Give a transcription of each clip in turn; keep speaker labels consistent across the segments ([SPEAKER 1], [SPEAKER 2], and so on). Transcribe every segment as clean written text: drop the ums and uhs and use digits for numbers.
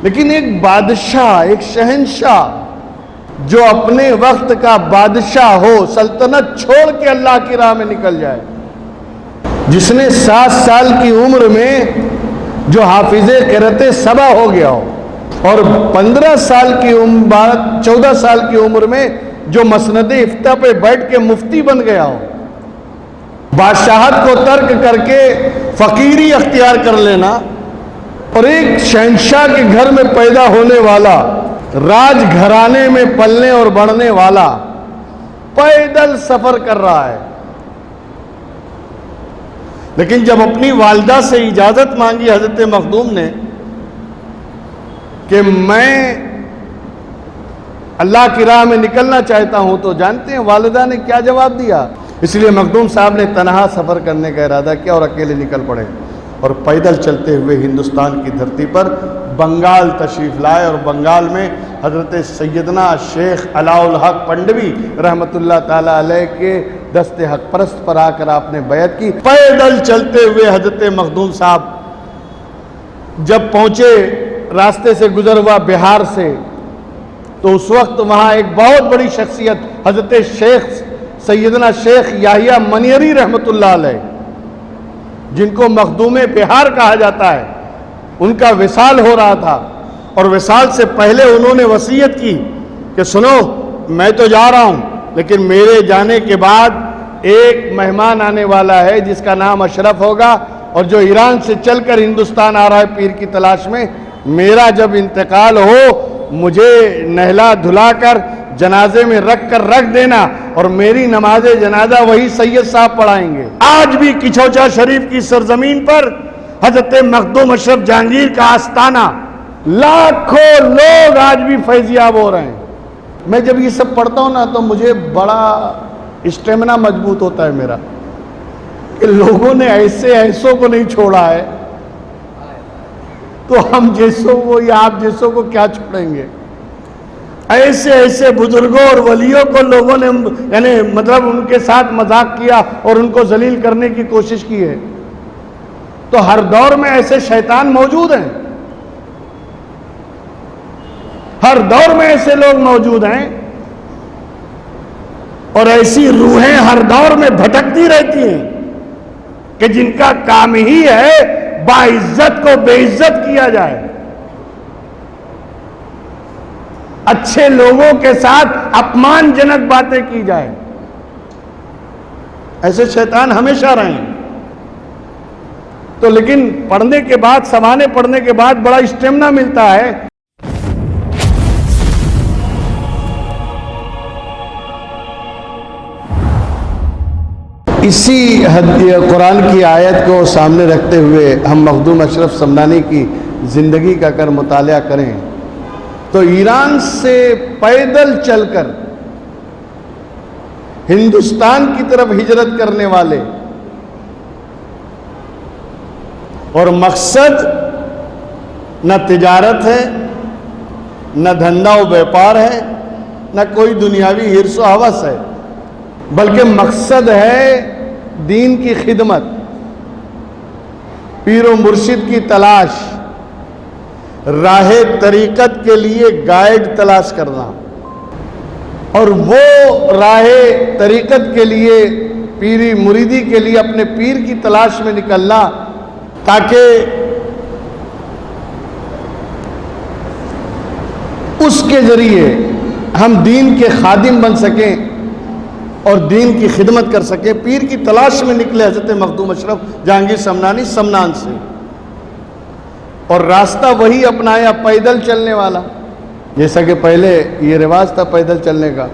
[SPEAKER 1] लेकिन एक बादशाह, एक शहंशाह जो अपने वक्त का बादशाह हो, सल्तनत छोड़ के अल्लाह की राह में निकल जाए, जिसने 7 साल की उम्र में जो हाफिज़े क़िराते सबा हो गया हो, और 15 साल की उम्र, 14 साल की उम्र में जो मसनद इफ्ता पे बैठ के मुफ्ती बन गया हो, बादशाहत को तर्क करके फ़कीरी अख्तियार कर लेना, और एक शहंशाह के घर में पैदा होने वाला, राज घराने में पलने और बढ़ने वाला, पैदल सफर कर रहा है। लेकिन जब अपनी वालिदा से इजाजत मांगी हजरत मखदूम ने कि मैं अल्लाह की राह में निकलना चाहता हूं, तो जानते हैं वालिदा ने क्या जवाब दिया? इसलिए मखदूम साहब ने तनहा सफर करने का इरादा किया और अकेले निकल पड़े, और पैदल चलते हुए हिंदुस्तान की धरती पर बंगाल तशरीफ़ लाए। और बंगाल में हज़रत सैयदना शेख अलाउल हक पंडवी रहमतुल्लाह ताला अलैह के दस्ते हक परस्त पर आकर आपने बैत की। पैदल चलते हुए हज़रत मखदूम साहब जब पहुँचे, रास्ते से गुजर हुआ बिहार से, तो उस वक्त वहाँ एक बहुत बड़ी शख्सियत हज़रत शेख सैयदना शेख याहिया मनियरी रहमतुल्लाह अलैह, जिनको मखदूम बिहार कहा जाता है, उनका विसाल हो रहा था। और विसाल से पहले उन्होंने वसीयत की कि सुनो, मैं तो जा रहा हूँ, लेकिन मेरे जाने के बाद एक मेहमान आने वाला है जिसका नाम अशरफ होगा, और जो ईरान से चलकर हिंदुस्तान आ रहा है पीर की तलाश में। मेरा जब इंतकाल हो, मुझे नहला धुलाकर जनाजे में रख देना, और मेरी नमाज जनाजा वही सैयद साहब पढ़ाएंगे। आज भी किछौचा शरीफ की सरजमीन पर हजरत मखदूम अशरफ जहांगीर का आस्ताना, लाखों लोग आज भी फैजियाब हो रहे हैं। मैं जब ये सब पढ़ता हूँ ना, तो मुझे बड़ा स्टेमिना मजबूत होता है मेरा, कि लोगों ने ऐसों को नहीं छोड़ा है, तो हम जैसों को या आप जैसों को क्या छोड़ेंगे। ऐसे बुजुर्गों और वलियों को लोगों ने, यानी मतलब उनके साथ मजाक किया और उनको जलील करने की कोशिश की है। तो हर दौर में ऐसे शैतान मौजूद हैं, हर दौर में ऐसे लोग मौजूद हैं, और ऐसी रूहें हर दौर में भटकती रहती हैं कि जिनका काम ही है बाइज्जत को बेइज्जत किया जाए, अच्छे लोगों के साथ अपमानजनक बातें की जाए। ऐसे शैतान हमेशा रहे। तो लेकिन पढ़ने के बाद, समाने पढ़ने के बाद बड़ा स्टेमिना मिलता है। इसी कुरान की आयत को सामने रखते हुए हम मखदूम अशरफ समदानी की ज़िंदगी का अगर मुतालिया करें, तो ईरान से पैदल चलकर हिंदुस्तान की तरफ हिजरत करने वाले, और मकसद न तिजारत है, न धंधा व व्यापार है, न कोई दुनियावी हिर्स व हवस है, बल्कि मकसद है दीन की खिदमत, पीर व मुर्शिद की तलाश, राहे तरीकत के लिए गाइड तलाश करना, और वो राहे तरीकत के लिए, पीरी मुरीदी के लिए अपने पीर की तलाश में निकलना, ताकि उसके जरिए हम दीन के खादिम बन सकें और दीन की खिदमत कर सकें। पीर की तलाश में निकले हज़रत मखदूम अशरफ जहांगीर समदानी समनान से, और रास्ता वही अपनाया, पैदल चलने वाला। जैसा कि पहले ये रिवाज था पैदल चलने का,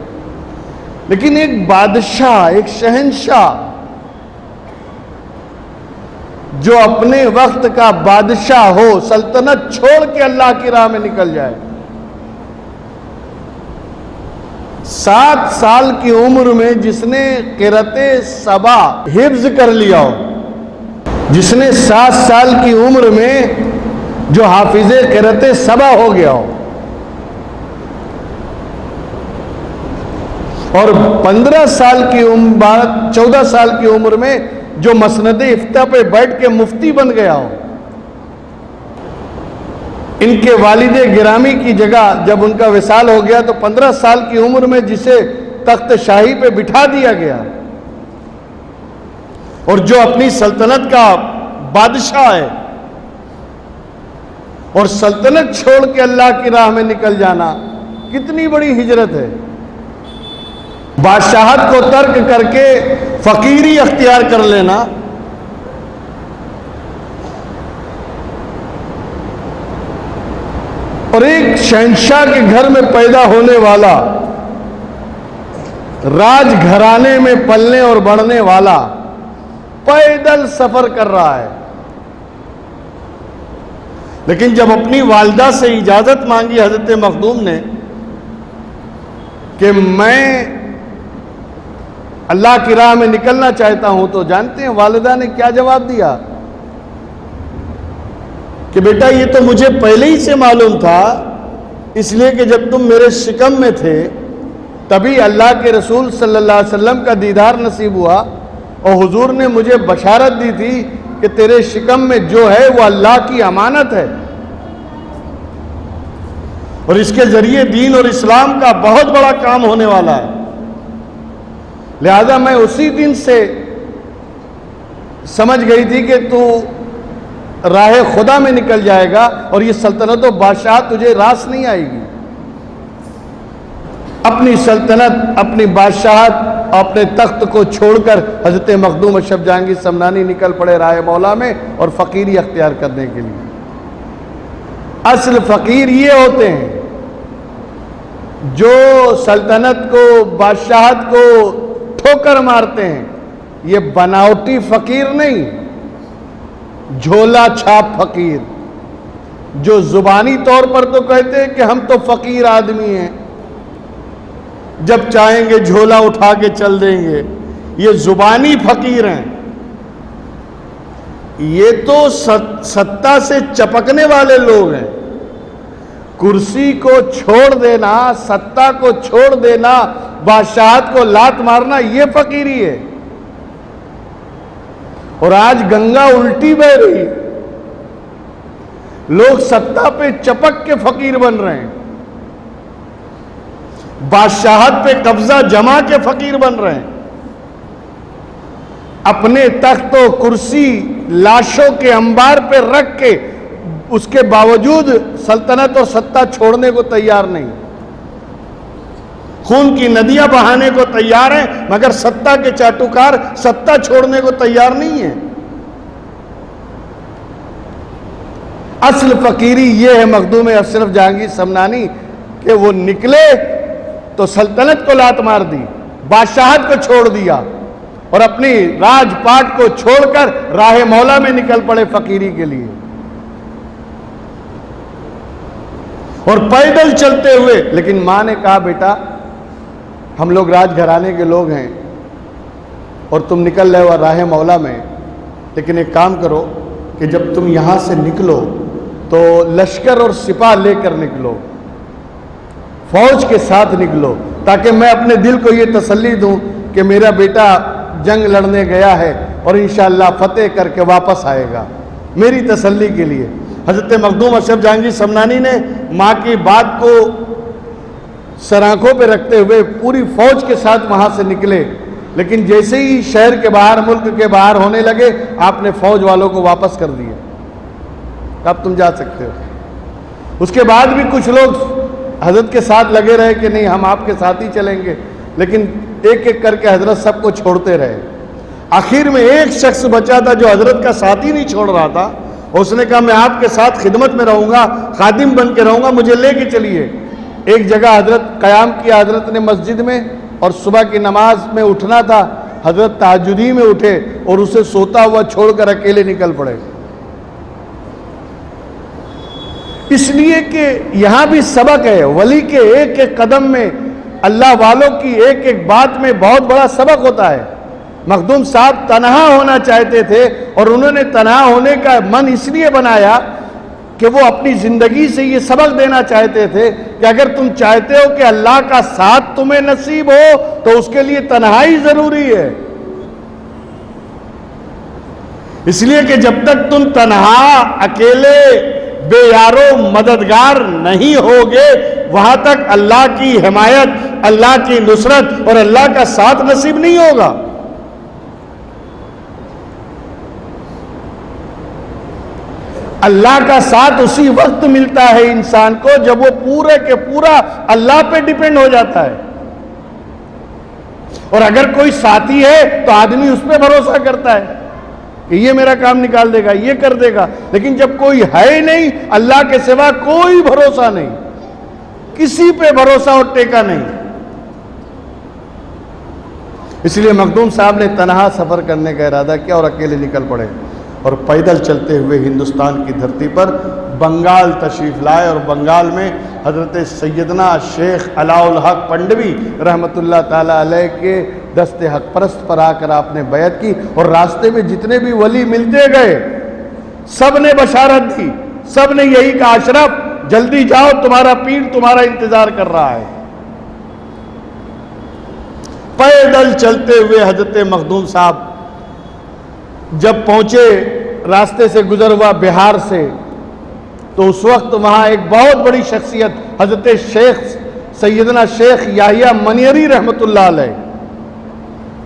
[SPEAKER 1] लेकिन एक बादशाह, एक शहंशाह जो अपने वक्त का बादशाह हो, सल्तनत छोड़ के अल्लाह की राह में निकल जाए, 7 साल की उम्र में जिसने क़िराते सबा हिफ्ज कर लिया हो, जिसने 7 साल की उम्र में जो हाफिज़े क़िराते सबा हो गया हो, और 15 साल की उम्र, 14 साल की उम्र में जो मसनद इफ्ता पे बैठ के मुफ्ती बन गया हो, इनके वालिदे गिरामी की जगह जब उनका विसाल हो गया तो 15 साल की उम्र में जिसे तख्त शाही पे बिठा दिया गया और जो अपनी सल्तनत का बादशाह है और सल्तनत छोड़ के अल्लाह की राह में निकल जाना कितनी बड़ी हिजरत है। बादशाहत को तर्क करके फकीरी अख्तियार कर लेना और एक शहंशाह के घर में पैदा होने वाला, राजघराने में पलने और बढ़ने वाला पैदल सफर कर रहा है। लेकिन जब अपनी वालिदा से इजाजत मांगी हजरत मखदूम ने कि मैं अल्लाह की राह में निकलना चाहता हूं, तो जानते हैं वालिदा ने क्या जवाब दिया कि बेटा ये तो मुझे पहले ही से मालूम था, इसलिए कि जब तुम मेरे शिकम में थे तभी अल्लाह के रसूल सल्लल्लाहु अलैहि वसल्लम का दीदार नसीब हुआ और हुजूर ने मुझे बशारत दी थी कि तेरे शिकम में जो है वो अल्लाह की अमानत है और इसके जरिए दीन और इस्लाम का बहुत बड़ा काम होने वाला है। लिहाजा मैं उसी दिन से समझ गई थी कि तू राह खुदा में निकल जाएगा और ये सल्तनत और बादशाह तुझे रास नहीं आएगी। अपनी सल्तनत, अपनी बादशाहत, अपने तख्त को छोड़कर हजरत मखदूम अशरफ जहांगीर समनानी निकल पड़े राह मौला में और फकीरी अख्तियार करने के लिए। असल फकीर ये होते हैं जो सल्तनत को, बादशाहत को ठोकर मारते हैं। ये बनावटी फकीर नहीं, झोला छाप फकीर जो जुबानी तौर पर तो कहते हैं कि हम तो फकीर आदमी हैं, जब चाहेंगे झोला उठा के चल देंगे। ये जुबानी फकीर हैं। ये तो सत्ता से चपकने वाले लोग हैं। कुर्सी को छोड़ देना, सत्ता को छोड़ देना, बादशाहत को लात मारना, ये फकीरी है। और आज गंगा उल्टी बह रही, लोग सत्ता पे चपक के फकीर बन रहे हैं, बादशाहत पे कब्जा जमा के फकीर बन रहे हैं। अपने तख्त और कुर्सी लाशों के अंबार पे रख के उसके बावजूद सल्तनत और सत्ता छोड़ने को तैयार नहीं। खून की नदियां बहाने को तैयार हैं, मगर सत्ता के चाटुकार सत्ता छोड़ने को तैयार नहीं है। असल फकीरी ये है मखदूम अशरफ जहांगीर समनानी कि वो निकले तो सल्तनत को लात मार दी, बादशाहत को छोड़ दिया और अपनी राजपाट को छोड़कर राह मौला में निकल पड़े फकीरी के लिए। और पैदल चलते हुए, लेकिन मां ने कहा बेटा हम लोग राजघराने के लोग हैं और तुम निकल रहे हो राह मौला में, लेकिन एक काम करो कि जब तुम यहां से निकलो तो लश्कर और सिपाह लेकर निकलो, फौज के साथ निकलो, ताकि मैं अपने दिल को ये तसल्ली दूं कि मेरा बेटा जंग लड़ने गया है और इंशाअल्लाह फतेह करके वापस आएगा, मेरी तसल्ली के लिए। हजरत मखदूम अशरफ जहांगीर समनानी ने माँ की बात को सराखों पे रखते हुए पूरी फौज के साथ वहां से निकले, लेकिन जैसे ही शहर के बाहर, मुल्क के बाहर होने लगे, आपने फौज वालों को वापस कर दिया, अब तुम जा सकते हो। उसके बाद भी कुछ लोग हजरत के साथ लगे रहे कि नहीं हम आपके साथ ही चलेंगे, लेकिन एक एक करके हजरत सबको छोड़ते रहे। आखिर में एक शख्स बचा था जो हजरत का साथ ही नहीं छोड़ रहा था। उसने कहा मैं आपके साथ खिदमत में रहूंगा, खादिम बन के रहूंगा, मुझे लेके चलिए। एक जगह हजरत कयाम किया हजरत ने मस्जिद में, और सुबह की नमाज में उठना था, हजरत तहज्जुदी में उठे और उसे सोता हुआ छोड़कर अकेले निकल पड़े। इसलिए कि यहां भी सबक है, वली के एक एक कदम में, अल्लाह वालों की एक एक बात में बहुत बड़ा सबक होता है। मखदूम साहब तन्हा होना चाहते थे और उन्होंने तन्हा होने का मन इसलिए बनाया कि वो अपनी जिंदगी से ये सबक देना चाहते थे कि अगर तुम चाहते हो कि अल्लाह का साथ तुम्हें नसीब हो तो उसके लिए तन्हाई जरूरी है। इसलिए कि जब तक तुम तन्हा, अकेले, बेयारो मददगार नहीं होगे, वहां तक अल्लाह की हिमायत, अल्लाह की नुसरत और अल्लाह का साथ नसीब नहीं होगा। अल्लाह का साथ उसी वक्त मिलता है इंसान को जब वो पूरे के पूरा अल्लाह पे डिपेंड हो जाता है। और अगर कोई साथी है तो आदमी उस पर भरोसा करता है कि ये मेरा काम निकाल देगा, ये कर देगा। लेकिन जब कोई है ही नहीं, अल्लाह के सिवा कोई भरोसा नहीं, किसी पे भरोसा और टेका नहीं। इसलिए मखदूम साहब ने तनहा सफर करने का इरादा किया और अकेले निकल पड़े और पैदल चलते हुए हिंदुस्तान की धरती पर बंगाल तशरीफ़ लाए। और बंगाल में हज़रत सैयदना शेख अलाउल हक पंडवी रहमतुल्लाह ताला अलैह के दस्ते हक परस्त पर आकर आपने बैत की। और रास्ते में जितने भी वली मिलते गए सब ने बशारत दी, सब ने यही कहा, अशरफ जल्दी जाओ, तुम्हारा पीर तुम्हारा इंतजार कर रहा है। पैदल चलते हुए हज़रत मखदूम साहब जब पहुंचे, रास्ते से गुजर हुआ बिहार से, तो उस वक्त वहां एक बहुत बड़ी शख्सियत हजरत शेख सैयदना शेख याहिया मनियरी रहमतुल्लाह अलैह,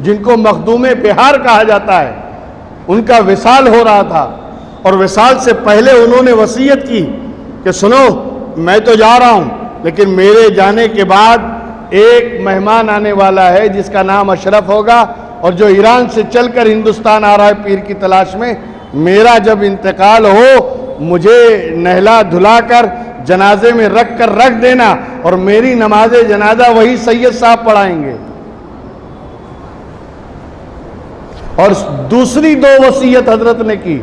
[SPEAKER 1] जिनको मखदूम बिहार कहा जाता है, उनका विसाल हो रहा था। और विसाल से पहले उन्होंने वसीयत की कि सुनो, मैं तो जा रहा हूं, लेकिन मेरे जाने के बाद एक मेहमान आने वाला है जिसका नाम अशरफ होगा, और जो ईरान से चलकर हिंदुस्तान आ रहा है पीर की तलाश में। मेरा जब इंतकाल हो, मुझे नहला धुलाकर जनाजे में रख कर रख देना, और मेरी नमाज जनाजा वही सैयद साहब पढ़ाएंगे। और दूसरी दो वसीयत हजरत ने की,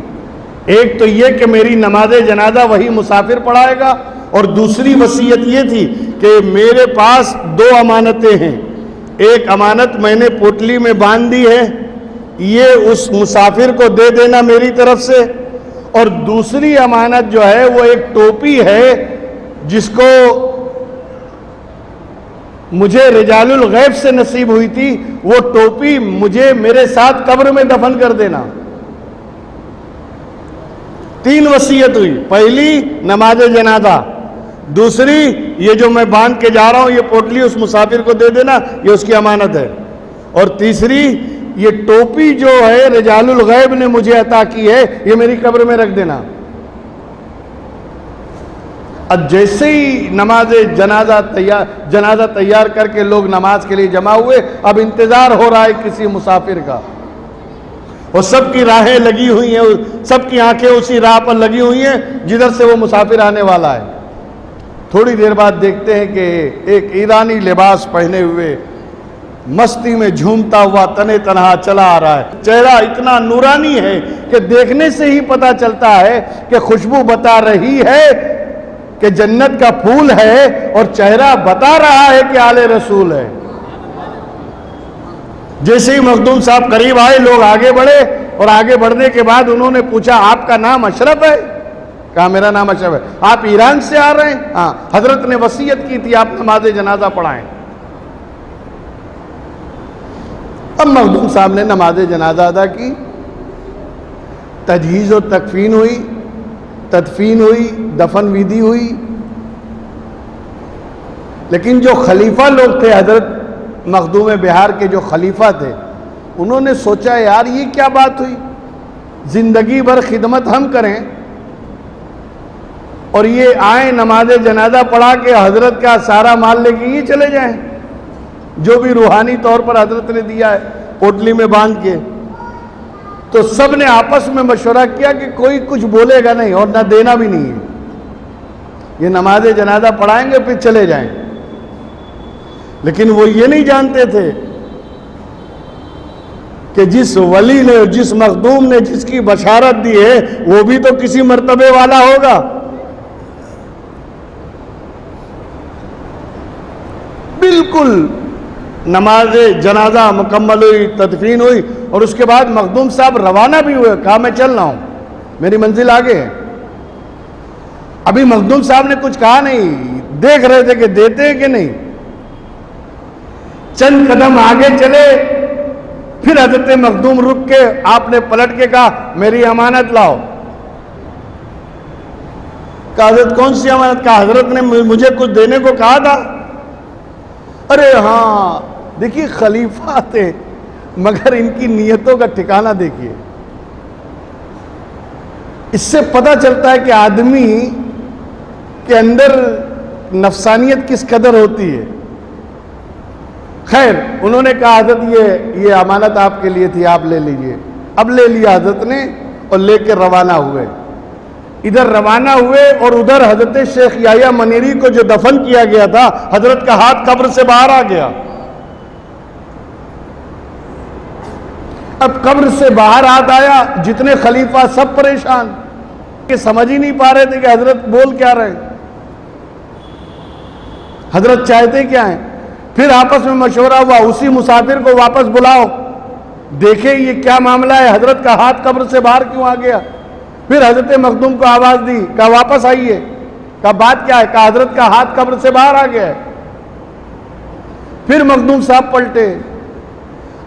[SPEAKER 1] एक तो ये कि मेरी नमाज जनाजा वही मुसाफिर पढ़ाएगा, और दूसरी वसीयत ये थी कि मेरे पास दो अमानतें हैं। एक अमानत मैंने पोटली में बांध दी है, ये उस मुसाफिर को दे देना मेरी तरफ से, और दूसरी अमानत जो है वो एक टोपी है जिसको मुझे रिजालुल गैब से नसीब हुई थी, वो टोपी मुझे मेरे साथ कब्र में दफन कर देना। तीन वसीयत हुई, पहली नमाज जनाजा, दूसरी ये जो मैं बांध के जा रहा हूं ये पोटली उस मुसाफिर को दे देना, ये उसकी अमानत है, और तीसरी ये टोपी जो है रिजालुल गैब ने मुझे अता की है, ये मेरी कब्र में रख देना। अब जैसे ही जनाजा तैयार करके लोग नमाज के लिए जमा हुए, अब इंतजार हो रहा है किसी मुसाफिर का, और सबकी राहें लगी हुई हैं, सबकी आंखें उसी राह पर लगी हुई हैं जिधर से वो मुसाफिर आने वाला है। थोड़ी देर बाद देखते हैं कि एक ईरानी लिबास पहने हुए मस्ती में झूमता हुआ तने तनहा चला आ रहा है। चेहरा इतना नूरानी है कि देखने से ही पता चलता है कि खुशबू बता रही है कि जन्नत का फूल है, और चेहरा बता रहा है कि आले रसूल है। जैसे ही मखदूम साहब करीब आए, लोग आगे बढ़े, और आगे बढ़ने के बाद उन्होंने पूछा, आपका नाम अशरफ है? कहा मेरा नाम अशरफ है। आप ईरान से आ रहे हैं? हाँ, हजरत ने वसीयत की थी आप नमाज जनाजा पढ़ाएं। अब मखदूम साहब ने नमाज जनाजा अदा की, तजहीज़ और तदफीन हुई, दफन विधि हुई। लेकिन जो खलीफा लोग थे, हजरत मखदूम बिहार के जो खलीफा थे, उन्होंने सोचा यार ये क्या बात हुई, जिंदगी भर खिदमत हम करें और ये आए नमाज जनाजा पढ़ा के हजरत का सारा माल लेके ये चले जाएं, जो भी रूहानी तौर पर हजरत ने दिया है पोटली में बांध के। तो सब ने आपस में मशवरा किया कि कोई कुछ बोलेगा नहीं और ना देना भी नहीं है, ये नमाज जनाजा पढ़ाएंगे फिर चले जाएं। लेकिन वो ये नहीं जानते थे कि जिस वली ने, जिस मखदूम ने जिसकी बशारत दी है, वो भी तो किसी मर्तबे वाला होगा। बिल्कुल नमाज जनाजा मुकम्मल हुई, तदफीन हुई, और उसके बाद मखदूम साहब रवाना भी हुए। कहा मैं चल रहा हूं, मेरी मंजिल आगे है। अभी मखदूम साहब ने कुछ कहा नहीं, देख रहे थे कि देते हैं कि नहीं। चंद कदम आगे चले, फिर हजरत मखदूम रुक के आपने पलट के कहा मेरी अमानत लाओ। कहा हजरत कौन सी अमानत? कहा हजरत ने मुझे कुछ देने को कहा था। अरे हाँ, देखिए खलीफा थे मगर इनकी नियतों का ठिकाना देखिए। इससे पता चलता है कि आदमी के अंदर नफसानियत किस कदर होती है। खैर, उन्होंने कहा हजरत ये अमानत आपके लिए थी, आप ले लीजिए। अब ले लिया हजरत ने और लेकर रवाना हुए। इधर रवाना हुए और उधर हजरत शेख याह्या मनीरी को जो दफन किया गया था, हजरत का हाथ कब्र से बाहर आ गया। अब कब्र से बाहर हाथ आया, जितने खलीफा सब परेशान, कि समझ ही नहीं पा रहे थे कि हजरत बोल क्या रहे, हजरत चाहते क्या हैं। फिर आपस में मशवरा हुआ, उसी मुसाफिर को वापस बुलाओ, देखे ये क्या मामला है, हजरत का हाथ कब्र से बाहर क्यों आ गया। फिर हजरत मखदूम को आवाज दी, कहा वापस आइए। कहा बात क्या है? कहा हजरत का हाथ कब्र से बाहर आ गया है। फिर मखदूम साहब पलटे,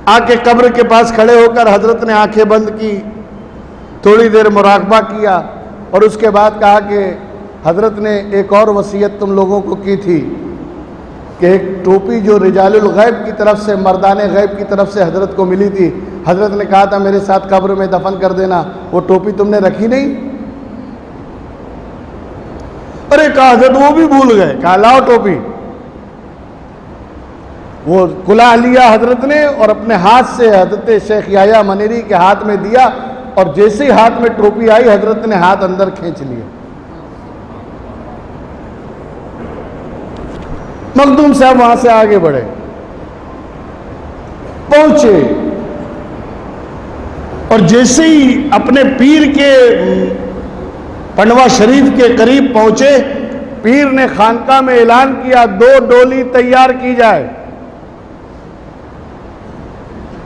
[SPEAKER 1] आके कब्र के पास खड़े होकर हजरत ने आंखें बंद की, थोड़ी देर मुराकबा किया और उसके बाद कहा कि हजरत ने एक और वसीयत तुम लोगों को की थी कि एक टोपी जो रिजालुल गैब की तरफ से, मर्दाने गैब की तरफ से हजरत को मिली थी, हजरत ने कहा था मेरे साथ कब्र में दफन कर देना, वो टोपी तुमने रखी नहीं। अरे कहा हजरत वो भी भूल गए। कहा लाओ टोपी। वो कुला लिया हजरत ने और अपने हाथ से हजरत शेख याह्या मनीरी के हाथ में दिया और जैसे ही हाथ में टोपी आई, हजरत ने हाथ अंदर खींच लिया। मखदूम साहब वहां से आगे बढ़े, पहुंचे और जैसे ही अपने पीर के पनवा शरीफ के करीब पहुंचे, पीर ने खानका में ऐलान किया 2 डोली तैयार की जाए।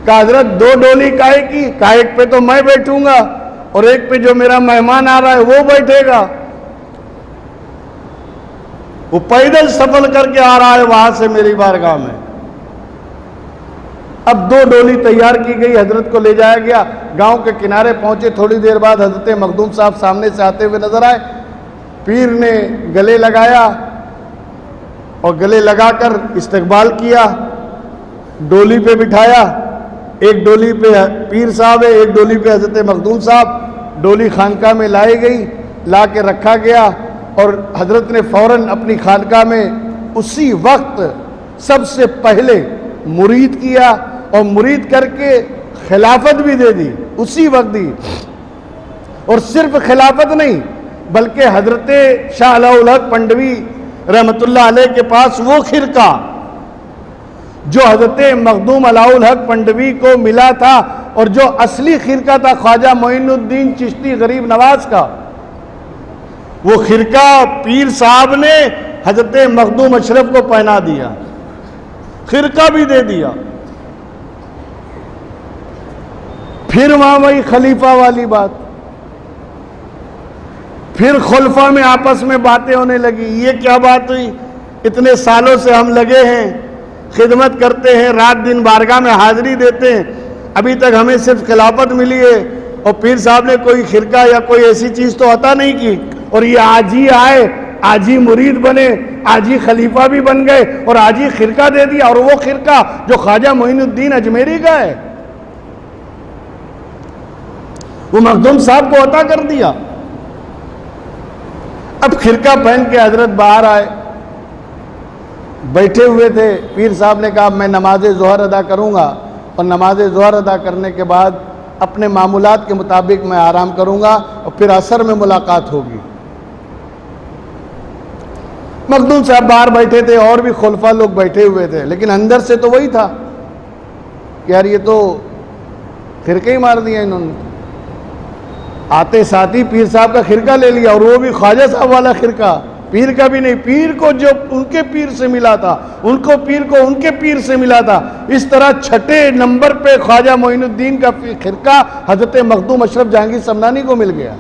[SPEAKER 1] कहा हजरत 2 डोली काहे की? कहा एक पे तो मैं बैठूंगा और एक पे जो मेरा मेहमान आ रहा है वो बैठेगा। वो पैदल सफर करके आ रहा है वहां से मेरी बारगाह में। अब 2 डोली तैयार की गई, हजरत को ले जाया गया। गांव के किनारे पहुंचे, थोड़ी देर बाद हजरत मखदूम साहब सामने से आते हुए नजर आए। पीर ने गले लगाया और गले लगाकर इस्तकबाल किया, डोली पे बिठाया। एक डोली पे पीर साहब है, एक डोली पे हजरत मखदूम साहब। डोली खानका में लाई गई, ला के रखा गया और हजरत ने फौरन अपनी खानका में उसी वक्त सबसे पहले मुरीद किया और मुरीद करके खिलाफत भी दे दी, उसी वक्त दी। और सिर्फ खिलाफत नहीं बल्कि हजरत शाह अलाउल हक पंडवी रहमतुल्लाह अलैह के पास वो खिरका जो हजरत मखदूम अलाउल हक पंडवी को मिला था और जो असली खिरका था ख्वाजा मोइनुद्दीन चिश्ती गरीब नवाज का, वो खिरका पीर साहब ने हजरत मखदूम अशरफ को पहना दिया, खिरका भी दे दिया। फिर वहां वही खलीफा वाली बात, फिर खुलफा में आपस में बातें होने लगी। ये क्या बात हुई? इतने सालों से हम लगे हैं, खिदमत करते हैं, रात दिन बारगाह में हाजिरी देते हैं, अभी तक हमें सिर्फ खिलाफत मिली है और पीर साहब ने कोई खिरका या कोई ऐसी चीज तो अता नहीं की। और ये आज ही आए, आज ही मुरीद बने, आज ही खलीफा भी बन गए और आज ही खिरका दे दिया। और वो खिरका जो ख्वाजा मोइनुद्दीन अजमेरी का है, वो मखदूम साहब को अता कर दिया। अब खिरका पहन के हजरत बाहर आए, बैठे हुए थे। पीर साहब ने कहा मैं नमाज ज़ोहर अदा करूंगा और नमाज ज़ोहर अदा करने के बाद अपने मामूलात के मुताबिक मैं आराम करूंगा और फिर असर में मुलाकात होगी। मखदूम साहब बाहर बैठे थे और भी खुलफा लोग बैठे हुए थे, लेकिन अंदर से तो वही था कि यार ये तो खिरके ही मार दिया इन्होंने। आते साथ ही पीर साहब का खिरका ले लिया और वो भी ख्वाजा साहब वाला खिरका, पीर का भी नहीं, पीर को जो उनके पीर से मिला था, उनको पीर को उनके पीर से मिला था। इस तरह छठे नंबर पे ख्वाजा मोइनुद्दीन का खिरका हजरत मखदूम अशरफ जहांगीर समनानी को मिल गया।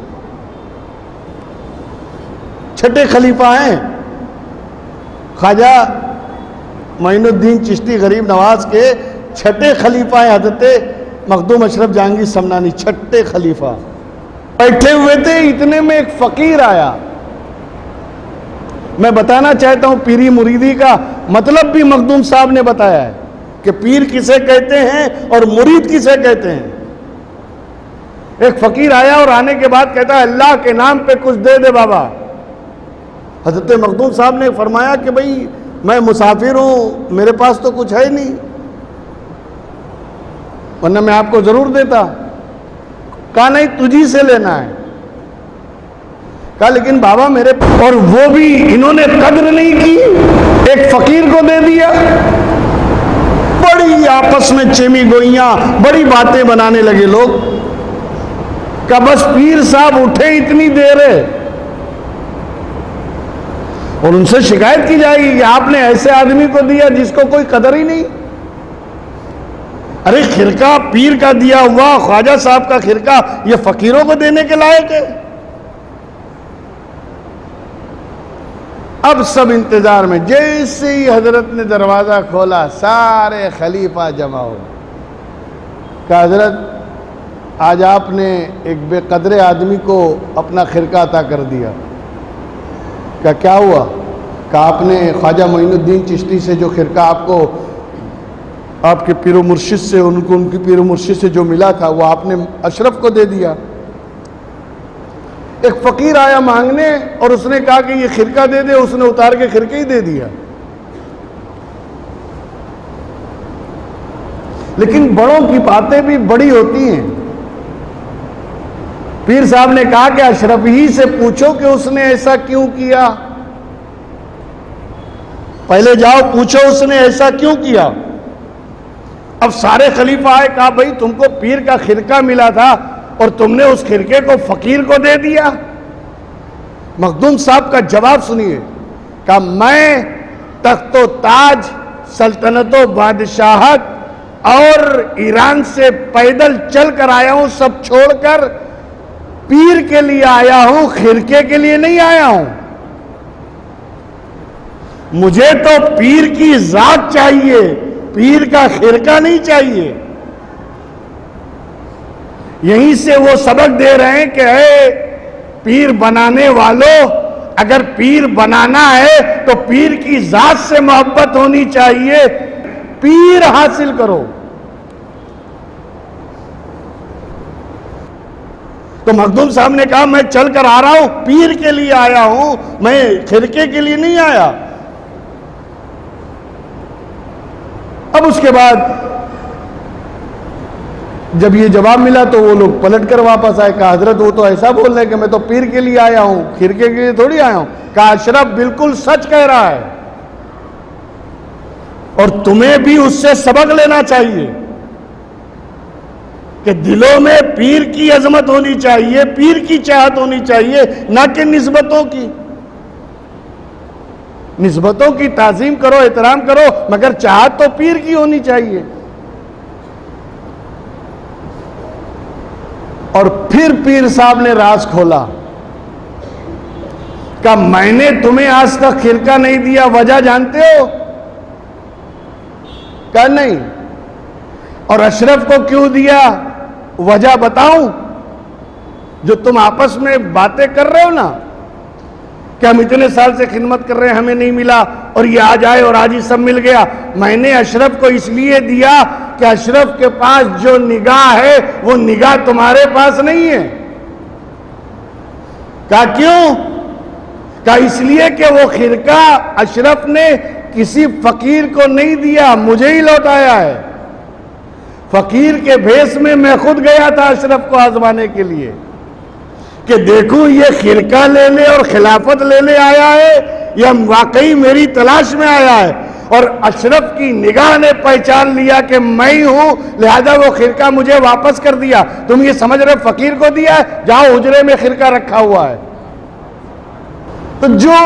[SPEAKER 1] छठे खलीफा हैं ख्वाजा मोइनुद्दीन चिश्ती गरीब नवाज के, छठे खलीफा हैं हजरत मखदूम अशरफ जहांगीर समनानी, छठे खलीफा। बैठे हुए थे, इतने में एक फकीर आया। मैं बताना चाहता हूं पीरी मुरीदी का मतलब भी मखदूम साहब ने बताया है कि पीर किसे कहते हैं और मुरीद किसे कहते हैं। एक फकीर आया और आने के बाद कहता है अल्लाह के नाम पे कुछ दे दे बाबा। हजरत मखदूम साहब ने फरमाया कि भाई मैं मुसाफिर हूं, मेरे पास तो कुछ है नहीं, वरना मैं आपको जरूर देता। कहा नहीं, तुझी से लेना है। कहा लेकिन बाबा मेरे, और वो भी इन्होंने कद्र नहीं की, एक फकीर को दे दिया। बड़ी आपस में चेमी गोइयां, बड़ी बातें बनाने लगे लोग। का बस पीर साहब उठे इतनी देर है और उनसे शिकायत की जाएगी कि आपने ऐसे आदमी को दिया जिसको कोई कदर ही नहीं। अरे खिरका पीर का दिया हुआ, ख्वाजा साहब का खिरका, ये फकीरों को देने के लायक है। अब सब इंतजार में, जैसे ही हजरत ने दरवाजा खोला सारे खलीफा जमा हो। कहा हजरत आज आपने एक बेकदरे आदमी को अपना खिरका अता कर दिया। क्या हुआ? कहा आपने ख्वाजा मोइनुद्दीन चिश्ती से जो खिरका आपको आपके पीरो मुर्शिद से, उनको उनकी पीरो मुर्शिद से जो मिला था वो आपने अशरफ को दे दिया। एक फकीर आया मांगने और उसने कहा कि ये खिरका दे दे, उसने उतार के खिरके ही दे दिया। लेकिन बड़ों की बातें भी बड़ी होती हैं। पीर साहब ने कहा कि अशरफ ही से पूछो कि उसने ऐसा क्यों किया। पहले जाओ पूछो उसने ऐसा क्यों किया। अब सारे खलीफा आए, कहा भाई तुमको पीर का खिरका मिला था और तुमने उस खिरके को फकीर को दे दिया। मखदूम साहब का जवाब सुनिए। कहा मैं तख्तो ताज, सल्तनतो बादशाहत और ईरान से पैदल चल कर आया हूं, सब छोड़कर पीर के लिए आया हूं, खिरके के लिए नहीं आया हूं। मुझे तो पीर की जात चाहिए, पीर का खिरका नहीं चाहिए। यहीं से वो सबक दे रहे हैं कि पीर बनाने वालों, अगर पीर बनाना है तो पीर की जात से मोहब्बत होनी चाहिए, पीर हासिल करो। तो मखदूम साहब ने कहा मैं चल कर आ रहा हूं, पीर के लिए आया हूं, मैं खिरके के लिए नहीं आया। अब उसके बाद जब ये जवाब मिला तो वो लोग पलट कर वापस आए। कहा हजरत वो तो ऐसा बोल रहे हैं कि मैं तो पीर के लिए आया हूं, खिरके के लिए थोड़ी आया हूं। कहा अशरफ बिल्कुल सच कह रहा है और तुम्हें भी उससे सबक लेना चाहिए कि दिलों में पीर की अजमत होनी चाहिए, पीर की चाहत होनी चाहिए, ना कि निस्बतों की। निस्बतों की ताजीम करो, एहतराम करो, मगर चाहत तो पीर की होनी चाहिए। और फिर पीर साहब ने राज खोला। कहा मैंने तुम्हें आज तक खिरका नहीं दिया, वजह जानते हो? कहा नहीं। और अशरफ को क्यों दिया, वजह बताऊं? जो तुम आपस में बातें कर रहे हो ना कि हम इतने साल से खिदमत कर रहे हैं, हमें नहीं मिला और ये आ जाए और आज ही सब मिल गया। मैंने अशरफ को इसलिए दिया कि अशरफ के पास जो निगाह है वो निगाह तुम्हारे पास नहीं है। कहा क्यों? कहा इसलिए कि वो खिरका अशरफ ने किसी फकीर को नहीं दिया, मुझे ही लौटाया है। फकीर के भेष में मैं खुद गया था अशरफ को आजमाने के लिए कि देखूं ये खिरका ले ले और खिलाफत ले ले आया है या वाकई मेरी तलाश में आया है। और अशरफ की निगाह ने पहचान लिया कि मैं ही हूं, लिहाजा वो खिरका मुझे वापस कर दिया। तुम ये समझ रहे फकीर को दिया है, जाओ हुजरे में खिरका रखा हुआ है। तो जो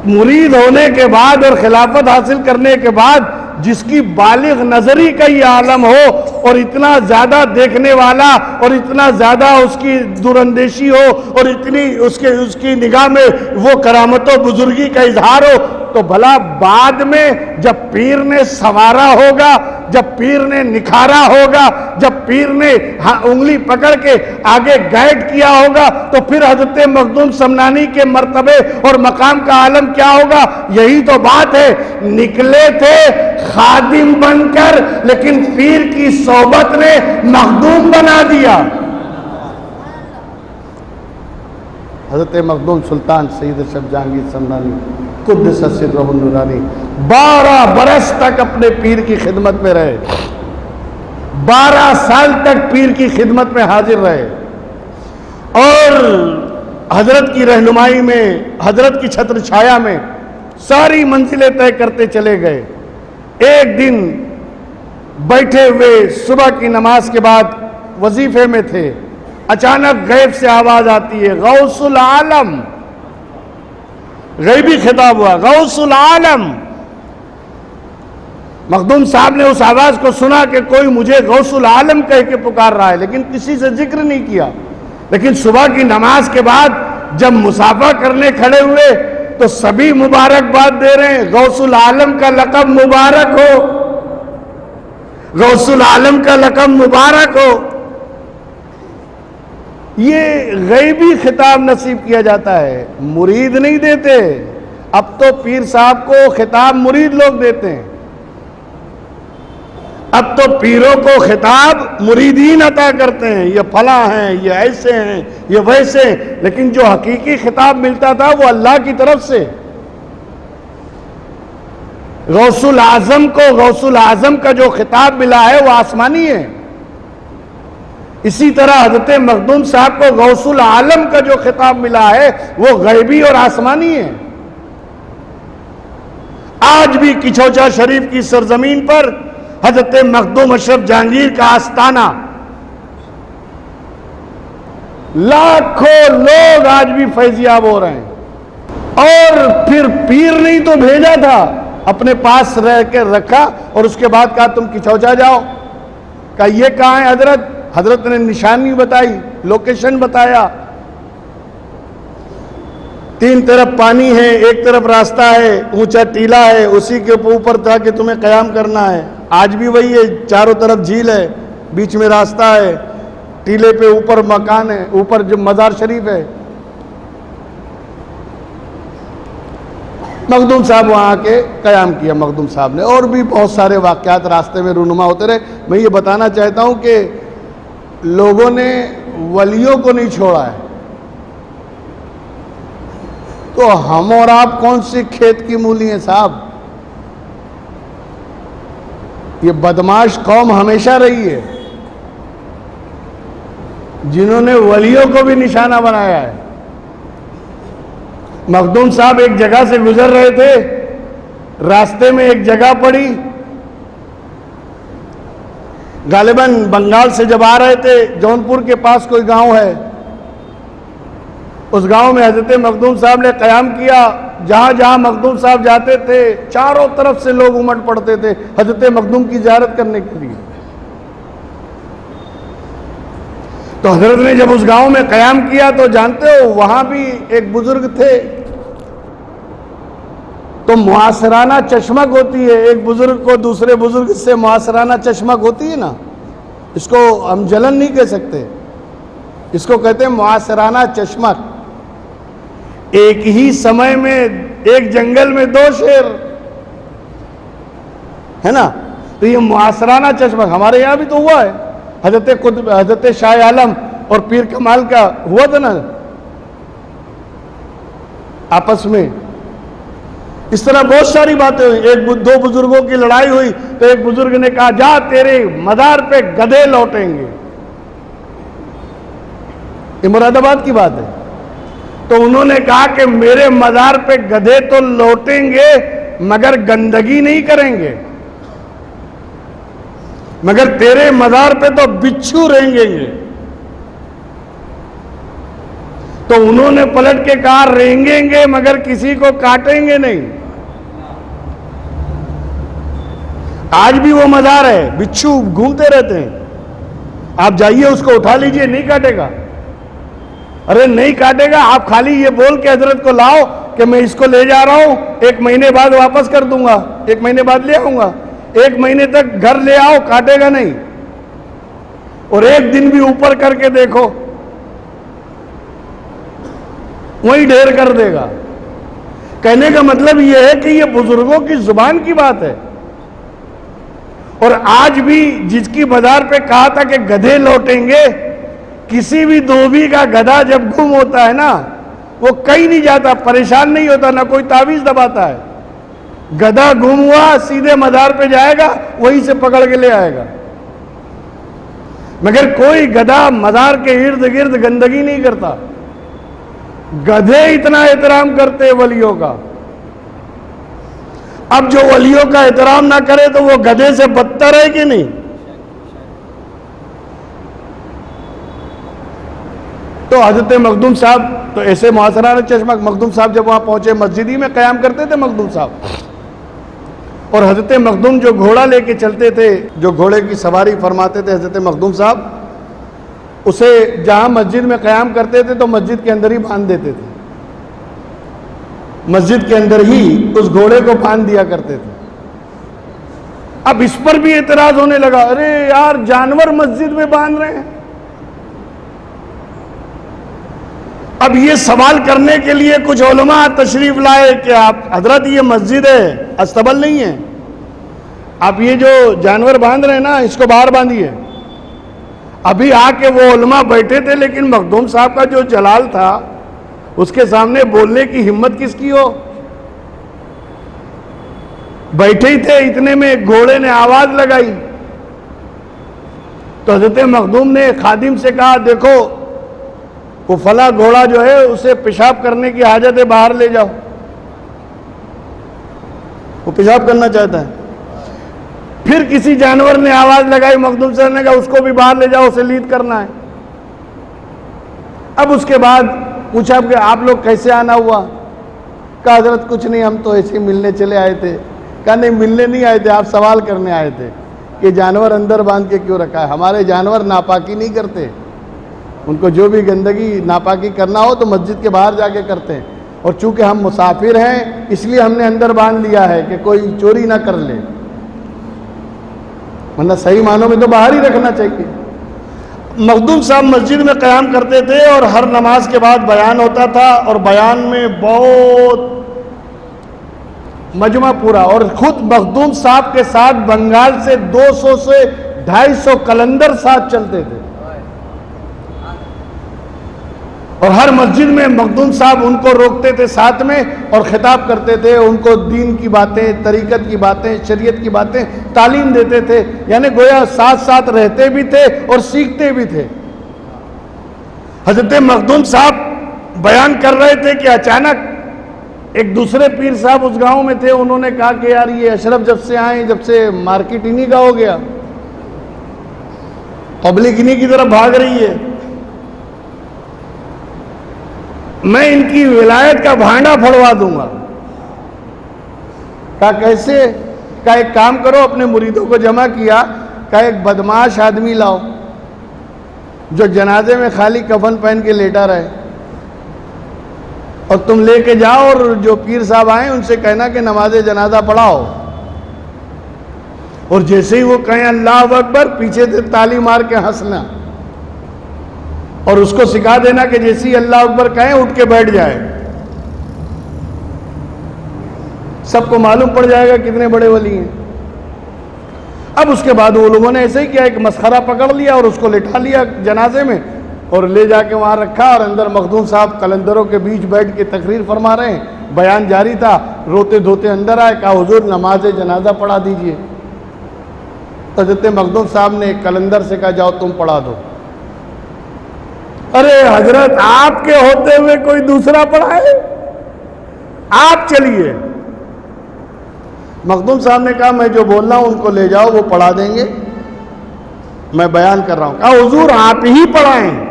[SPEAKER 1] मुरीद होने के बाद और खिलाफत हासिल करने के बाद जिसकी बालिग नजरी का ये आलम हो और इतना ज्यादा देखने वाला और इतना ज्यादा उसकी दूरंदेशी हो और इतनी उसकी निगाह में वो करामतों बुजुर्गी का इजहार हो, तो भला बाद में जब पीर ने संवारा होगा, जब पीर ने निखारा होगा, जब पीर ने उंगली पकड़ के आगे गाइड किया होगा, तो फिर हजरत मखदूम समनानी के मर्तबे और मकाम का आलम क्या होगा? यही तो बात है। निकले थे खादिम बनकर, लेकिन पीर की सोबत ने मखदूम बना दिया। हजरत मखदूम सुल्तान सईद अशरफ जहांगीर समनानी कुद्दस सिर्रहुल नूरानी 12 बरस तक अपने पीर की खिदमत में रहे, 12 साल तक पीर की खिदमत में हाजिर रहे और हजरत की रहनुमाई में, हजरत की छत्र छाया में सारी मंजिलें तय करते चले गए। एक दिन बैठे हुए सुबह की नमाज के बाद वजीफे में थे, अचानक गैब से आवाज आती है, गौसुल आलम। गैबी खिताब हुआ, गौसुल आलम। मखदूम साहब ने उस आवाज को सुना कि कोई मुझे गौसुल आलम कह के पुकार रहा है, लेकिन किसी से जिक्र नहीं किया। लेकिन सुबह की नमाज के बाद जब मुसाफा करने खड़े हुए तो सभी मुबारकबाद दे रहे हैं, गौसुल आलम का लक़ब मुबारक हो, गौसुल आलम का लक़ब मुबारक हो। ये गैबी खिताब नसीब किया जाता है, मुरीद नहीं देते। अब तो पीर साहब को खिताब मुरीद लोग देते हैं, अब तो पीरों को खिताब मुरीदीन अता करते हैं, ये फला हैं, ये ऐसे हैं, ये वैसे। लेकिन जो हकीकी खिताब मिलता था वो अल्लाह की तरफ से। गौसुल आजम को, गौसुल आजम का जो खिताब मिला है वो आसमानी है। इसी तरह हजरत मखदूम साहब को गौसुल आलम का जो खिताब मिला है वो गैबी और आसमानी है। आज भी किचौचा शरीफ की सरजमीन पर हजरत मखदूम अशरफ जहांगीर का आस्ताना, लाखों लोग आज भी फैजियाब हो रहे हैं। और फिर पीर नहीं तो भेजा था, अपने पास रह के रखा और उसके बाद कहा तुम किचौचा जाओ। कहा ये कहाँ है हजरत? हजरत ने निशानी बताई, लोकेशन बताया। 3 तरफ पानी है, एक तरफ रास्ता है, ऊंचा टीला है, उसी के ऊपर था कि तुम्हें कयाम करना है। आज भी वही है, चारों तरफ झील है, बीच में रास्ता है, टीले पे ऊपर मकान है, ऊपर जो मज़ार शरीफ है। मखदूम साहब वहाँ आके कयाम किया मखदूम साहब ने। और भी बहुत सारे वाक़यात रास्ते में रूनुमा होते रहे। मैं ये बताना चाहता हूँ कि लोगों ने वलियों को नहीं छोड़ा है, तो हम और आप कौन सी खेत की मूली हैं साहब? ये बदमाश कौम हमेशा रही है जिन्होंने वलियों को भी निशाना बनाया है। मखदूम साहब एक जगह से गुजर रहे थे, रास्ते में एक जगह पड़ी, गालिबन बंगाल से जब आ रहे थे, जौनपुर के पास कोई गांव है, उस गांव में हजरत मखदूम साहब ने कयाम किया। जहां जहां मखदूम साहब जाते थे चारों तरफ से लोग उमड़ पड़ते थे हजरत मखदूम की ज़ियारत करने के लिए। तो हजरत ने जब उस गांव में कयाम किया तो जानते हो वहां भी एक बुजुर्ग थे। तो मुआसराना चश्मक होती है, एक बुजुर्ग को दूसरे बुजुर्ग से मुआसराना चश्मक होती है ना, इसको हम जलन नहीं कह सकते, इसको कहते हैं मुआसराना चश्मक। एक ही समय में एक जंगल में 2 शेर है ना, तो ये मुआसराना चश्मक हमारे यहाँ भी तो हुआ है। हजरत शाह आलम और पीर कमाल का हुआ था ना आपस में। इस तरह बहुत सारी बातें हुई। 2 बुजुर्गों की लड़ाई हुई तो एक बुजुर्ग ने कहा जा तेरे मदार पे गधे लौटेंगे। ये मुरादाबाद की बात है। तो उन्होंने कहा कि मेरे मदार पे गधे तो लौटेंगे मगर गंदगी नहीं करेंगे, मगर तेरे मदार पे तो बिच्छू रेंगेंगे। तो उन्होंने पलट के कहा रेंगेंगे मगर किसी को काटेंगे नहीं। आज भी वो मजार है, बिच्छू घूमते रहते हैं। आप जाइए उसको उठा लीजिए, नहीं काटेगा। अरे नहीं काटेगा, आप खाली ये बोल के हजरत को लाओ कि मैं इसको ले जा रहा हूं, 1 महीने बाद वापस कर दूंगा, 1 महीने बाद ले आऊंगा। 1 महीने तक घर ले आओ, काटेगा नहीं। और 1 दिन भी ऊपर करके देखो, वही ढेर कर देगा। कहने का मतलब यह है कि यह बुजुर्गों की जुबान की बात है। और आज भी जिसकी बाजार पे कहा था कि गधे लौटेंगे, किसी भी धोबी का गधा जब गुम होता है ना, वो कहीं नहीं जाता, परेशान नहीं होता, ना कोई तावीज दबाता है। गधा गुम हुआ, सीधे मजार पे जाएगा, वहीं से पकड़ के ले आएगा। मगर कोई गधा मजार के इर्द गिर्द गंदगी नहीं करता। गधे इतना एहतराम करते हैं वलियों का। अब जो वलियों का एहतराम ना करे तो वो गधे से बदतर है कि नहीं? तो हजरत मखदूम साहब तो ऐसे मुआसराना चश्मा, मखदूम साहब जब वहां पहुंचे, मस्जिद ही में कयाम करते थे मखदूम साहब। और हजरत मखदूम जो घोड़ा लेके चलते थे, जो घोड़े की सवारी फरमाते थे हजरत मखदूम साहब, उसे जहां मस्जिद में कयाम करते थे तो मस्जिद के अंदर ही बांध देते थे। मस्जिद के अंदर ही उस घोड़े को बांध दिया करते थे। अब इस पर भी एतराज होने लगा, अरे यार जानवर मस्जिद में बांध रहे हैं। अब ये सवाल करने के लिए कुछ उलमा तशरीफ लाए कि आप हजरत ये मस्जिद है, अस्तबल नहीं है, आप ये जो जानवर बांध रहे हैं ना, इसको बाहर बांधिए। अभी आके वो उलमा बैठे थे, लेकिन मखदूम साहब का जो जलाल था, उसके सामने बोलने की हिम्मत किसकी हो। बैठे ही थे, इतने में घोड़े ने आवाज लगाई। तो हजरत मखदूम ने खादिम से कहा, देखो वो फला घोड़ा जो है उसे पेशाब करने की हाजत है, बाहर ले जाओ। वो पेशाब करना चाहता है। फिर किसी जानवर ने आवाज लगाई, मखदूम सर ने कहा उसको भी बाहर ले जाओ, उसे लीद करना है। अब उसके बाद पूछा कि आप लोग कैसे आना हुआ? कहा हजरत कुछ नहीं, हम तो ऐसे ही मिलने चले आए थे। कहा नहीं, मिलने नहीं आए थे, आप सवाल करने आए थे कि जानवर अंदर बांध के क्यों रखा है। हमारे जानवर नापाकी नहीं करते, उनको जो भी गंदगी नापाकी करना हो तो मस्जिद के बाहर जाके करते हैं। और चूंकि हम मुसाफिर हैं, इसलिए हमने अंदर बांध लिया है कि कोई चोरी ना कर ले, वरना सही मानों में तो बाहर ही रखना चाहिए। मखदूम साहब मस्जिद में क़याम करते थे और हर नमाज के बाद बयान होता था, और बयान में बहुत मजमा पूरा, और खुद मखदूम साहब के साथ बंगाल से 200 से 250 कलंदर साथ चलते थे। और हर मस्जिद में मखदूम साहब उनको रोकते थे साथ में और खिताब करते थे, उनको दीन की बातें, तरीक़त की बातें, शरीयत की बातें तालीम देते थे। यानी गोया साथ साथ रहते भी थे और सीखते भी थे। हजरत मखदूम साहब बयान कर रहे थे कि अचानक एक दूसरे पीर साहब उस गांव में थे। उन्होंने कहा कि यार ये अशरफ जब से आए, जब से मार्केट इन्हीं का हो गया, पब्लिक इन्हीं की तरफ भाग रही है, मैं इनकी विलायत का भांडा फड़वा दूंगा। कहा कैसे? कहा एक काम करो, अपने मुरीदों को जमा किया, कहा एक बदमाश आदमी लाओ जो जनाजे में खाली कफन पहन के लेटा रहे, और तुम लेके जाओ और जो पीर साहब आए उनसे कहना कि नमाज जनाजा पढ़ाओ। और जैसे ही वो कहें अल्लाह अकबर, पीछे से ताली मार के हंसना, और उसको सिखा देना कि जैसे ही अल्लाह अकबर कहें उठ के बैठ जाए। सबको मालूम पड़ जाएगा कितने बड़े वली हैं। अब उसके बाद वो लोगों ने ऐसे ही किया, एक मसखरा पकड़ लिया और उसको लिटा लिया जनाजे में और ले जाके वहां रखा, और अंदर मखदूम साहब कलंदरों के बीच बैठ के तकरीर फरमा रहे हैं, बयान जारी था। रोते धोते अंदर आए, कहा हुजूर नमाज जनाजा पढ़ा दीजिए। तो हज़रत मखदूम साहब ने कलंदर से कहा जाओ तुम पढ़ा दो। अरे हजरत आपके होते हुए कोई दूसरा पढ़ाए, आप चलिए। मखदूम साहब ने कहा मैं जो बोल रहा हूं उनको ले जाओ, वो पढ़ा देंगे, मैं बयान कर रहा हूं। कहा हुजूर आप ही पढ़ाएं।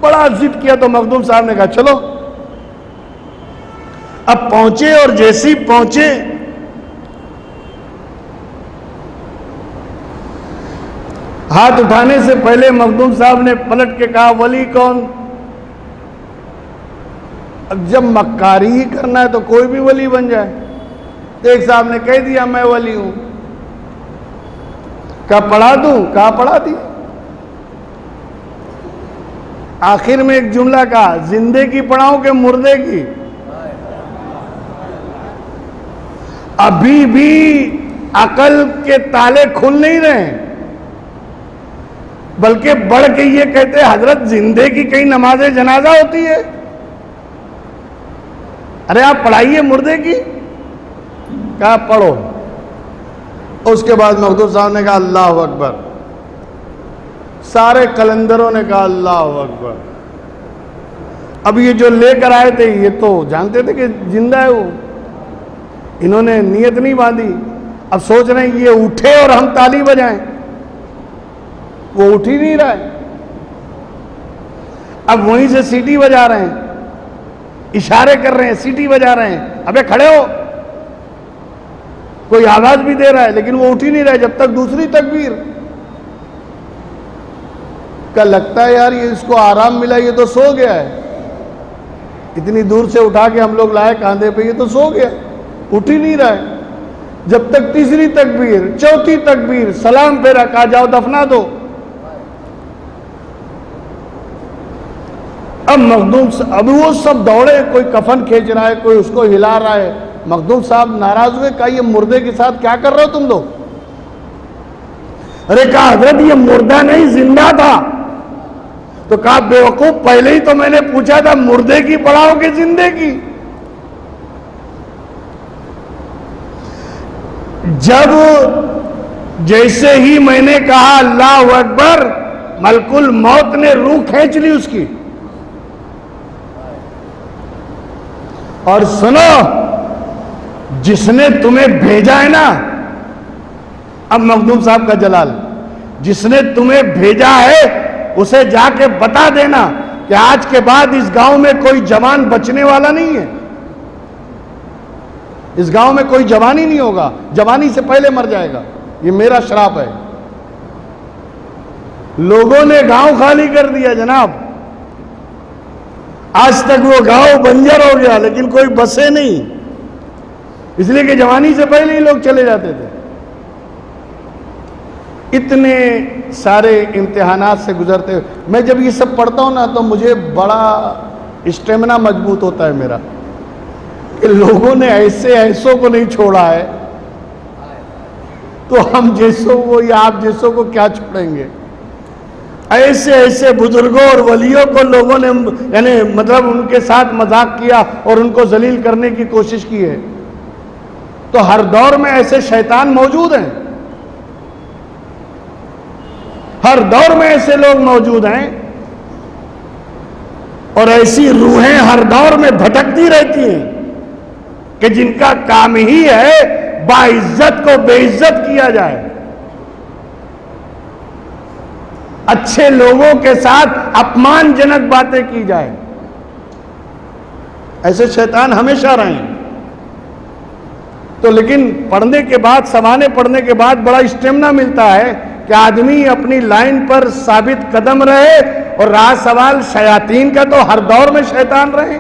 [SPEAKER 1] बड़ा जिद किया तो मखदूम साहब ने कहा चलो। अब पहुंचे, और जैसे ही पहुंचे हाथ उठाने से पहले मखदूम साहब ने पलट के कहा वली कौन? अब जब मक्कारी ही करना है तो कोई भी वली बन जाए। तो एक साहब ने कह दिया मैं वली हूं, क्या पढ़ा दूं, कहा पढ़ा दी। आखिर में एक जुमला कहा, जिंदे की पढ़ाऊं कि मुर्दे की। अभी भी अकल के ताले खुल नहीं रहे, बल्कि बढ़ के ये कहते हैं हजरत जिंदे की कहीं नमाज जनाजा होती है। अरे आप पढ़ाइए मुर्दे की, कहा पढ़ो। उसके बाद मखदूम साहब ने कहा अल्लाह अकबर। सारे कलंदरों ने कहा अल्लाह अकबर। अब ये जो लेकर आए थे ये तो जानते थे कि जिंदा है वो, इन्होंने नियत नहीं बांधी। अब सोच रहे हैं ये उठे और हम ताली बजाएं, वो उठ ही नहीं रहा है। अब वहीं से सीटी बजा रहे हैं, इशारे कर रहे हैं, सीटी बजा रहे हैं, अबे खड़े हो। कोई आवाज भी दे रहा है लेकिन वो उठ ही नहीं रहा है जब तक दूसरी तकबीर का। लगता है यार ये इसको आराम मिला, ये तो सो गया है। इतनी दूर से उठा के हम लोग लाए कांधे पे, ये तो सो गया, उठ ही नहीं रहा है। जब तक तीसरी तकबीर, चौथी तकबीर, सलाम फेरा, कहा जाओ दफना दो। अब मखदूम, अब वो सब दौड़े, कोई कफन खींच रहा है, कोई उसको हिला रहा है। मखदूम साहब नाराज हुए, कहा ये मुर्दे के साथ क्या कर रहे हो तुम लोग। अरे कहा हजरत ये मुर्दा नहीं जिंदा था। तो कहा बेवकूफ, पहले ही तो मैंने पूछा था मुर्दे की पढ़ाओ कि जिंदे की। जब जैसे ही मैंने कहा अल्लाह अकबर, मलकुल मौत ने रूह खींच ली उसकी। और सुनो, जिसने तुम्हें भेजा है ना, अब मखदूम साहब का जलाल, जिसने तुम्हें भेजा है उसे जाके बता देना कि आज के बाद इस गांव में कोई जवान बचने वाला नहीं है। इस गांव में कोई जवान ही नहीं होगा, जवानी से पहले मर जाएगा। ये मेरा श्राप है। लोगों ने गांव खाली कर दिया जनाब। आज तक वो गांव बंजर हो गया लेकिन कोई बसे नहीं, इसलिए कि जवानी से पहले ही लोग चले जाते थे। इतने सारे इम्तिहानात से गुजरते हुए मैं जब ये सब पढ़ता हूं ना तो मुझे बड़ा स्टेमिना मजबूत होता है मेरा, कि लोगों ने ऐसे ऐसों को नहीं छोड़ा है तो हम जैसों को या आप जैसों को क्या छोड़ेंगे। ऐसे ऐसे बुजुर्गों और वलियों को लोगों ने यानी मतलब उनके साथ मजाक किया और उनको जलील करने की कोशिश की है। तो हर दौर में ऐसे शैतान मौजूद हैं, हर दौर में ऐसे लोग मौजूद हैं और ऐसी रूहें हर दौर में भटकती रहती हैं कि जिनका काम ही है बाइज्जत को बेइज्जत किया जाए, अच्छे लोगों के साथ अपमानजनक बातें की जाए। ऐसे शैतान हमेशा रहे। तो लेकिन पढ़ने के बाद, समाने पढ़ने के बाद बड़ा स्टेमिना मिलता है कि आदमी अपनी लाइन पर साबित कदम रहे। और रहा सवाल शयातीन का, तो हर दौर में शैतान रहे।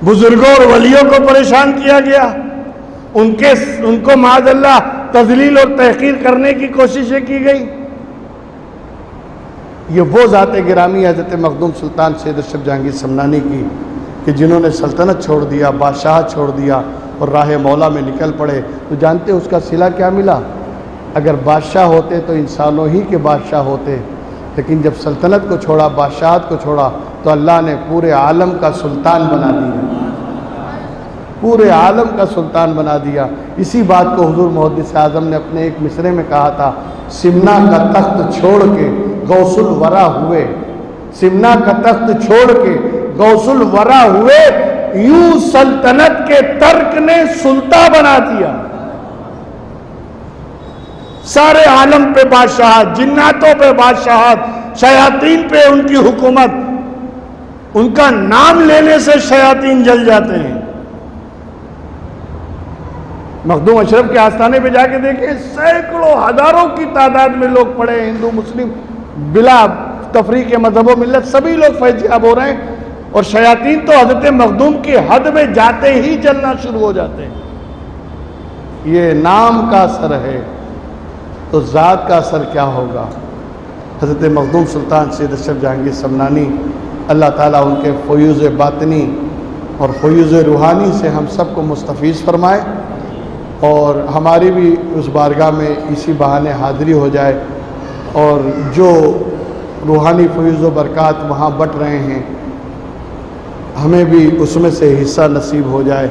[SPEAKER 1] बुजुर्गों और वलियों को परेशान किया गया, उनको माज़अल्लाह तजलील और तहकीर करने की कोशिशें की गई। ये वो ज़ात गिरामी हज़रत मखदूम सुल्तान सैयद अशरफ जहांगीर समनानी की, कि जिन्होंने सल्तनत छोड़ दिया, बादशाह छोड़ दिया और राह मौला में निकल पड़े। तो जानते उसका सिला क्या मिला? अगर बादशाह होते तो इंसानों ही के बादशाह होते, लेकिन जब सल्तनत को छोड़ा, बादशाहत को छोड़ा, तो अल्लाह ने पूरे आलम का सुल्तान बना दिया, पूरे आलम का सुल्तान बना दिया। इसी बात को हुजूर मुहद्दिस आज़म ने अपने एक मिसरे में कहा था, सिमना का तख्त छोड़ के गौसुल वरा हुए, सिमना का तख्त छोड़ के गौसुल वरा हुए, यूं सल्तनत के तर्क ने सुल्तान बना दिया। सारे आलम पे बादशाहत, जिन्नातों पे बादशाहत, शयातीन पे उनकी हुकूमत, उनका नाम लेने से शयातीन जल जाते हैं। मखदूम अशरफ के आस्थाने पे जाके देखें, सैकड़ों हजारों की तादाद में लोग पड़े, हिंदू मुस्लिम बिला तफरीक के मजहब मिल्लत सभी लोग फैज़याब हो रहे हैं। और शयातीन तो हजरत मखदूम की हद में जाते ही जलना शुरू हो जाते हैं। ये नाम का असर है तो ज़ात का असर क्या होगा। हजरत मखदूम सुल्तान सैयद अशरफ जहांगीर समनानी, अल्लाह ताला उनके फ़यूज़ बातनी और फ़यूज़ रूहानी से हम सबको मुस्तफ़ीज़ फरमाए और हमारी भी उस बारगाह में इसी बहाने हाज़िरी हो जाए और जो रूहानी फ़यूज़ व बरक़ात वहाँ बट रहे हैं हमें भी उसमें से हिस्सा नसीब हो जाए।